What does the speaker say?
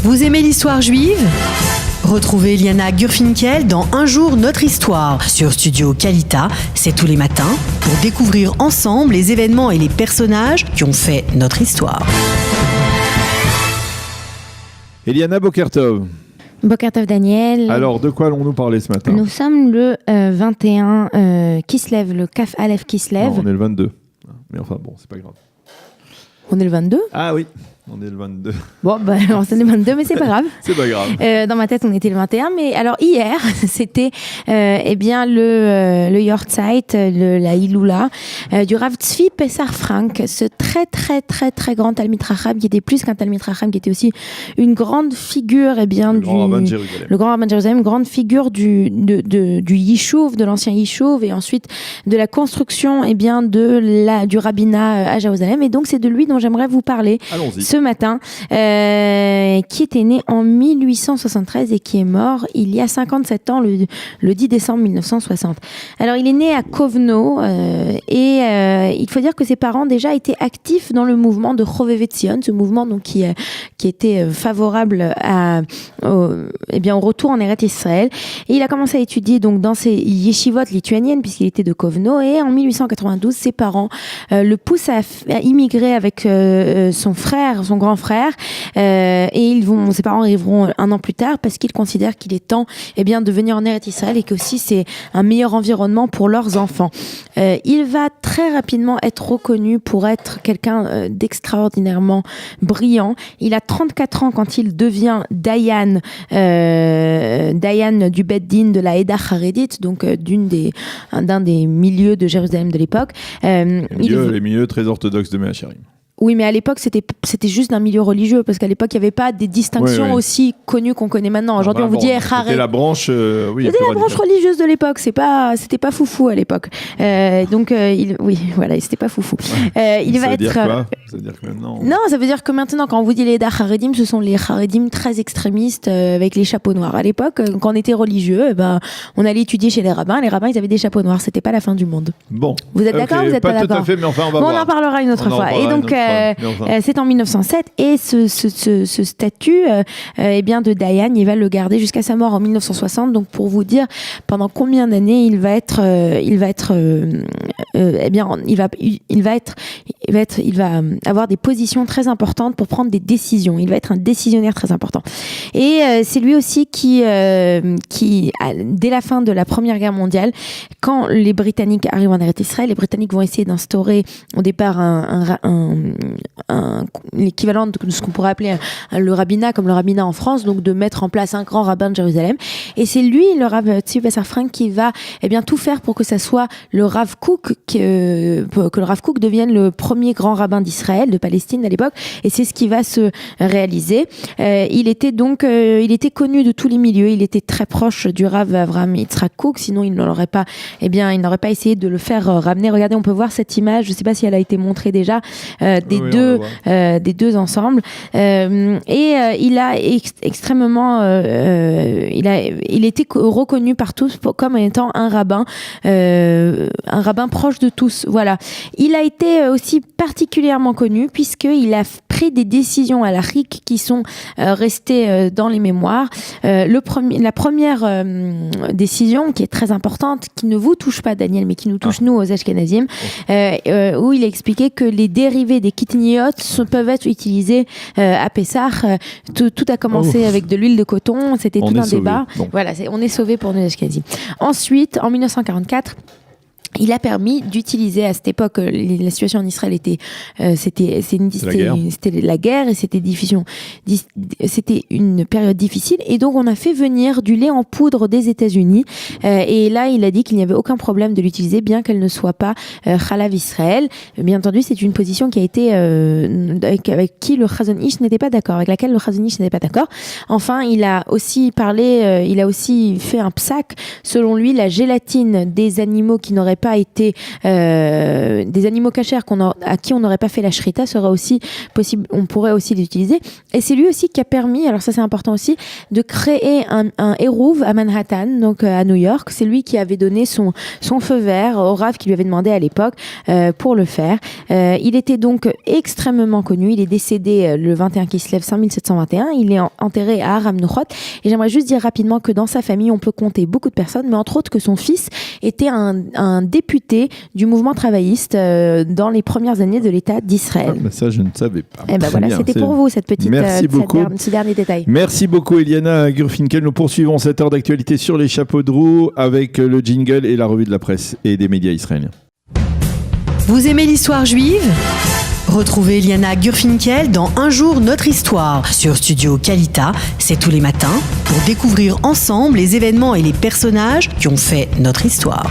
Vous aimez l'histoire juive ? Retrouvez Liana Gurfinkel dans Un jour notre histoire sur Studio Kalita, c'est tous les matins, pour découvrir ensemble les événements et les personnages qui ont fait notre histoire. Eliana Bokertov. Bokertov Daniel. Alors, de quoi allons-nous parler ce matin ? Nous sommes le 21 Kislev, le Kaf Aleph Kislev. Non, on est le 22. Mais enfin, bon, c'est pas grave. On est le 22 ? Ah oui, on est le 22. Bon, alors c'est le 22, mais c'est pas grave. C'est pas grave. Dans ma tête, on était le 21. Mais alors, hier, c'était le Yortzeit, la Iloula, du Rav Tzvi Pessar Frank, ce très grand Talmid Racham, qui était plus qu'un Talmid Racham, qui était aussi une grande figure, le grand rabbin de Jérusalem, grande figure du Yishuv, de l'ancien Yishuv, et ensuite de la construction du rabbinat à Jérusalem. Et donc, c'est de lui dont j'aimerais vous parler. Allons-y. Ce matin, qui était né en 1873 et qui est mort il y a 57 ans, le 10 décembre 1960. Alors, il est né à Kovno et il faut dire que ses parents déjà étaient actifs dans le mouvement de Chovevet Tzion, ce mouvement donc qui était favorable au retour en Eretz Israël. Et il a commencé à étudier donc dans ces yeshivot lituaniennes puisqu'il était de Kovno, et en 1892, ses parents le poussent à immigrer avec son grand frère, et ses parents arriveront un an plus tard parce qu'ils considèrent qu'il est temps de venir en Eretz Israël et qu'aussi c'est un meilleur environnement pour leurs enfants. Il va très rapidement être reconnu pour être quelqu'un d'extraordinairement brillant. Il a 34 ans quand il devient Dayan du Bet Din de la Eda Haredit, donc d'un des milieux de Jérusalem de l'époque. Les milieux très orthodoxes de Mea Shearim. Oui, mais à l'époque, c'était juste un milieu religieux, parce qu'à l'époque, il n'y avait pas des distinctions aussi connues qu'on connaît maintenant. Aujourd'hui, on vous dit Haré. C'était la branche, c'était la branche religieuse de l'époque. C'était pas foufou à l'époque. C'était pas foufou. Il va être. Dire quoi ? Ça veut dire que maintenant. Non, ça veut dire que maintenant, quand on vous dit les Haredim, ce sont les Haredim très extrémistes avec les chapeaux noirs. À l'époque, quand on était religieux, on allait étudier chez les rabbins. Les rabbins, ils avaient des chapeaux noirs. C'était pas la fin du monde. Bon. Vous êtes d'accord ou vous êtes pas d'accord ? Pas tout à fait, mais enfin, on va voir. On en parlera une autre fois. Et donc. C'est en 1907 et ce statut de Dayan, il va le garder jusqu'à sa mort en 1960. Donc pour vous dire pendant combien d'années il va avoir des positions très importantes pour prendre des décisions. Il va être un décisionnaire très important. Et c'est lui aussi qui dès la fin de la Première Guerre mondiale, quand les Britanniques arrivent en Eretz Israël, les Britanniques vont essayer d'instaurer au départ l'équivalent de ce qu'on pourrait appeler le rabbinat, comme le rabbinat en France, donc de mettre en place un grand rabbin de Jérusalem. Et c'est lui, le Rav Tzvi Pessar Frank, qui va tout faire pour que ça soit le Rav Kook, que le Rav Kook devienne le premier grand rabbin d'Israël, de Palestine à l'époque. Et c'est ce qui va se réaliser. Il était connu de tous les milieux. Il était très proche du Rav Avraham Yitzhak Kook, sinon il n'aurait pas essayé de le faire ramener. Regardez, on peut voir cette image. Je ne sais pas si elle a été montrée déjà des deux ensemble. Il a extrêmement, il était reconnu par tous comme étant un rabbin proche de tous. Voilà. Il a été aussi particulièrement connu puisqu'il a pris des décisions à l'Afrique qui sont restées dans les mémoires. La première décision qui est très importante, qui ne vous touche pas, Daniel, mais qui nous touche nous aux Ashkenazim, où il a expliqué que les dérivés des kitniot peuvent être utilisés à Pessah. Tout a commencé avec de l'huile de coton. C'était tout un débat. Bon. Voilà, on est sauvés pour nous Ashkenazim. Ensuite, en 1944, il a permis d'utiliser à cette époque, la situation en Israël c'était la guerre et c'était une période difficile, et donc on a fait venir du lait en poudre des États-Unis, et là il a dit qu'il n'y avait aucun problème de l'utiliser bien qu'elle ne soit pas Chalav Israël. Bien entendu, c'est une position qui a été avec qui le Chazon Ish n'était pas d'accord, avec laquelle le Chazon Ish n'était pas d'accord. Enfin, il a aussi fait un psaque. Selon lui, la gélatine des animaux qui n'auraient pas été des animaux cachers à qui on n'aurait pas fait la shrita serait aussi possible, on pourrait aussi l'utiliser. Et c'est lui aussi qui a permis, alors ça c'est important aussi, de créer un hérouve à Manhattan, donc à New York. C'est lui qui avait donné son feu vert au Rav qui lui avait demandé à l'époque pour le faire. Il était donc extrêmement connu. Il est décédé le 21 Kislev 5721. Il est enterré à Har HaMenuchot. Et j'aimerais juste dire rapidement que dans sa famille, on peut compter beaucoup de personnes, mais entre autres que son fils était un député du mouvement travailliste dans les premières années de l'État d'Israël. Ah, ça, je ne savais pas. Et ben voilà, bien, c'était pour vous cette petite, ce dernier détail. Merci beaucoup, Eliana Gurfinkel. Nous poursuivons cette heure d'actualité sur les chapeaux de roue avec le jingle et la revue de la presse et des médias israéliens. Vous aimez l'histoire juive ? Retrouvez Eliana Gurfinkel dans Un jour notre histoire sur Studio Kalita. C'est tous les matins pour découvrir ensemble les événements et les personnages qui ont fait notre histoire.